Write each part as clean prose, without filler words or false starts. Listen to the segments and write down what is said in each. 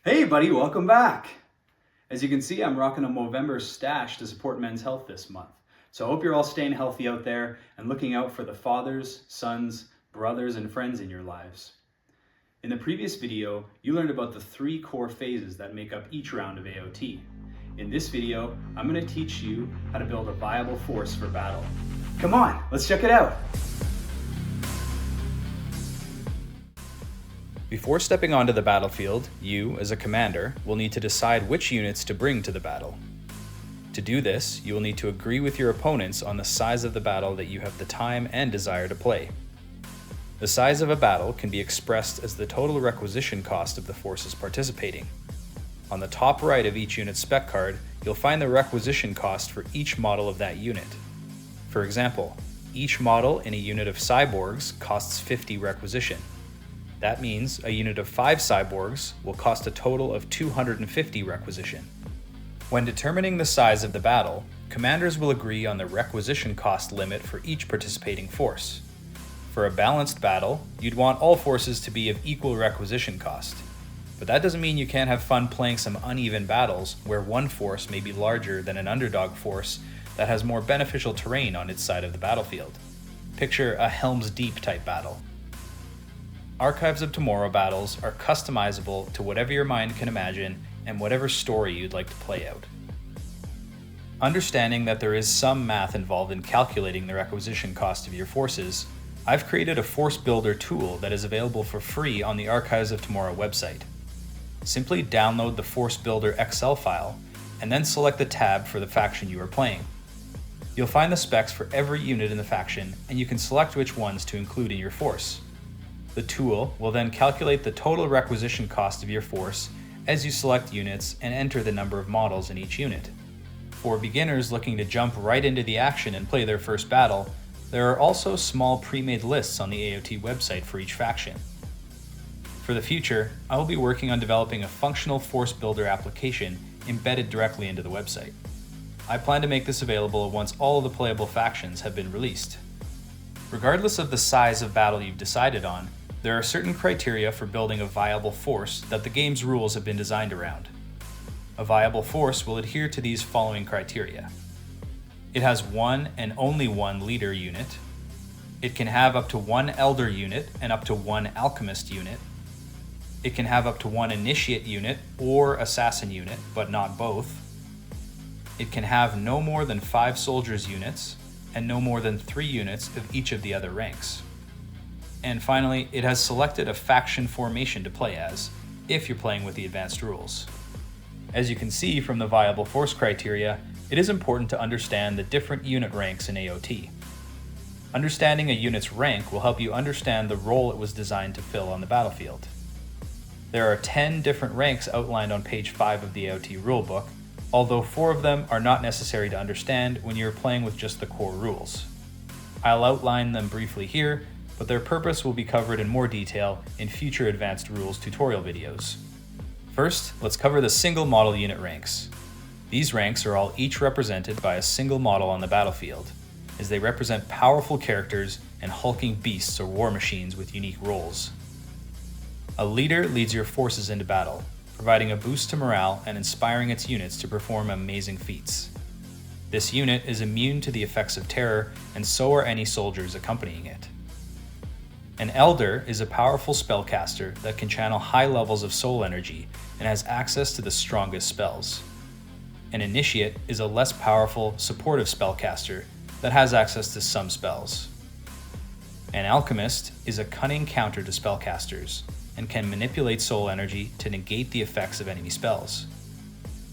Hey buddy, welcome back. As you can see, I'm rocking a Movember stash to support men's health this month. So I hope you're all staying healthy out there and looking out for the fathers, sons, brothers, and friends in your lives. In the previous video, you learned about the 3 core phases that make up each round of AOT. In this video, I'm going to teach you how to build a viable force for battle. Come on, let's check it out. Before stepping onto the battlefield, you, as a commander, will need to decide which units to bring to the battle. To do this, you will need to agree with your opponents on the size of the battle that you have the time and desire to play. The size of a battle can be expressed as the total requisition cost of the forces participating. On the top right of each unit's spec card, you'll find the requisition cost for each model of that unit. For example, each model in a unit of cyborgs costs 50 requisition. That means a unit of 5 cyborgs will cost a total of 250 requisition. When determining the size of the battle, commanders will agree on the requisition cost limit for each participating force. For a balanced battle, you'd want all forces to be of equal requisition cost. But that doesn't mean you can't have fun playing some uneven battles where one force may be larger than an underdog force that has more beneficial terrain on its side of the battlefield. Picture a Helm's Deep type battle. Archives of Tomorrow battles are customizable to whatever your mind can imagine and whatever story you'd like to play out. Understanding that there is some math involved in calculating the requisition cost of your forces, I've created a force builder tool that is available for free on the Archives of Tomorrow website. Simply download the Force Builder Excel file and then select the tab for the faction you are playing. You'll find the specs for every unit in the faction, and you can select which ones to include in your force. The tool will then calculate the total requisition cost of your force as you select units and enter the number of models in each unit. For beginners looking to jump right into the action and play their first battle, there are also small pre-made lists on the AOT website for each faction. For the future, I will be working on developing a functional force builder application embedded directly into the website. I plan to make this available once all of the playable factions have been released. Regardless of the size of battle you've decided on, there are certain criteria for building a viable force that the game's rules have been designed around. A viable force will adhere to these following criteria. It has one and only one leader unit. It can have up to 1 elder unit and up to 1 alchemist unit. It can have up to 1 initiate unit or assassin unit, but not both. It can have no more than 5 soldiers units and no more than 3 units of each of the other ranks. And finally, it has selected a faction formation to play as, if you're playing with the advanced rules. As you can see from the viable force criteria, it is important to understand the different unit ranks in AOT. Understanding a unit's rank will help you understand the role it was designed to fill on the battlefield. There are 10 different ranks outlined on page 5 of the AOT rulebook, although 4 of them are not necessary to understand when you're playing with just the core rules. I'll outline them briefly here, but their purpose will be covered in more detail in future advanced rules tutorial videos. First, let's cover the single model unit ranks. These ranks are all each represented by a single model on the battlefield, as they represent powerful characters and hulking beasts or war machines with unique roles. A leader leads your forces into battle, providing a boost to morale and inspiring its units to perform amazing feats. This unit is immune to the effects of terror, and so are any soldiers accompanying it. An Elder is a powerful spellcaster that can channel high levels of soul energy and has access to the strongest spells. An Initiate is a less powerful, supportive spellcaster that has access to some spells. An Alchemist is a cunning counter to spellcasters and can manipulate soul energy to negate the effects of enemy spells.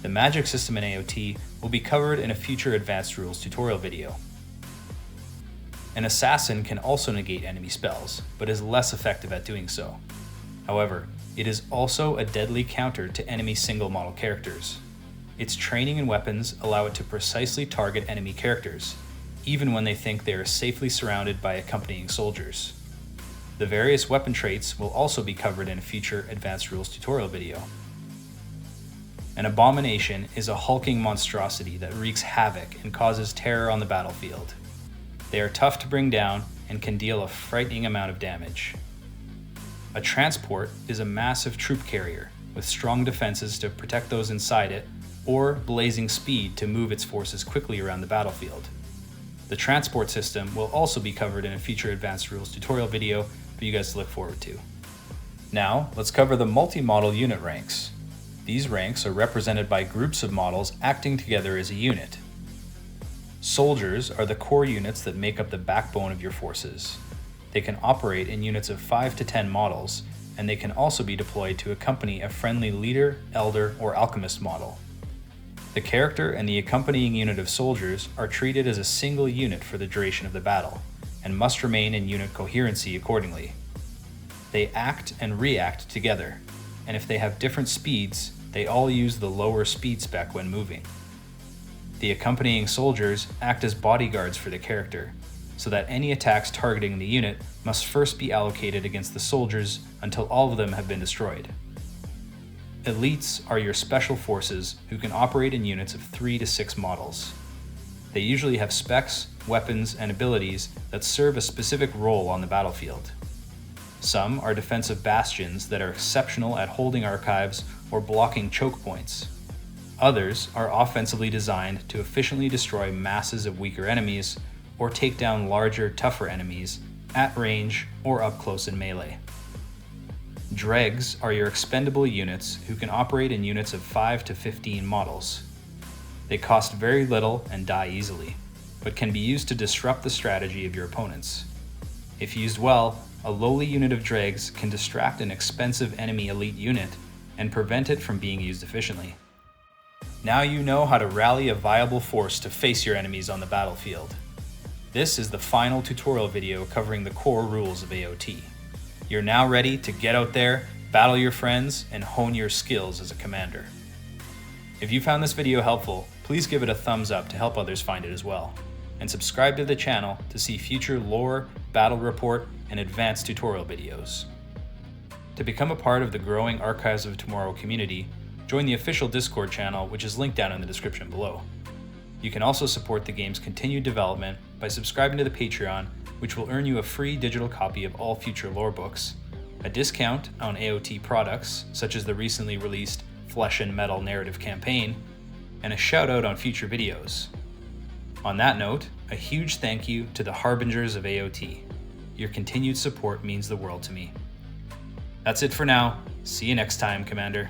The magic system in AOT will be covered in a future advanced rules tutorial video. An Assassin can also negate enemy spells, but is less effective at doing so. However, it is also a deadly counter to enemy single model characters. Its training and weapons allow it to precisely target enemy characters, even when they think they are safely surrounded by accompanying soldiers. The various weapon traits will also be covered in a future advanced rules tutorial video. An Abomination is a hulking monstrosity that wreaks havoc and causes terror on the battlefield. They are tough to bring down and can deal a frightening amount of damage. A transport is a massive troop carrier with strong defenses to protect those inside it, or blazing speed to move its forces quickly around the battlefield. The transport system will also be covered in a future Advanced Rules tutorial video for you guys to look forward to. Now, let's cover the multi-model unit ranks. These ranks are represented by groups of models acting together as a unit. Soldiers are the core units that make up the backbone of your forces. They can operate in units of 5 to 10 models, and they can also be deployed to accompany a friendly leader, elder, or alchemist model. The character and the accompanying unit of soldiers are treated as a single unit for the duration of the battle, and must remain in unit coherency accordingly. They act and react together, and if they have different speeds, they all use the lower speed spec when moving. The accompanying soldiers act as bodyguards for the character, so that any attacks targeting the unit must first be allocated against the soldiers until all of them have been destroyed. Elites are your special forces who can operate in units of 3 to 6 models. They usually have specs, weapons, and abilities that serve a specific role on the battlefield. Some are defensive bastions that are exceptional at holding archives or blocking choke points. Others are offensively designed to efficiently destroy masses of weaker enemies or take down larger, tougher enemies at range or up close in melee. Dregs are your expendable units who can operate in units of 5 to 15 models. They cost very little and die easily, but can be used to disrupt the strategy of your opponents. If used well, a lowly unit of dregs can distract an expensive enemy elite unit and prevent it from being used efficiently. Now you know how to rally a viable force to face your enemies on the battlefield. This is the final tutorial video covering the core rules of AOT. You're now ready to get out there, battle your friends, and hone your skills as a commander. If you found this video helpful, please give it a thumbs up to help others find it as well. And subscribe to the channel to see future lore, battle report, and advanced tutorial videos. To become a part of the growing Archives of Tomorrow community, join the official Discord channel, which is linked down in the description below. You can also support the game's continued development by subscribing to the Patreon, which will earn you a free digital copy of all future lore books, a discount on AOT products, such as the recently released Flesh and Metal narrative campaign, and a shout out on future videos. On that note, a huge thank you to the Harbingers of AOT. Your continued support means the world to me. That's it for now. See you next time, Commander.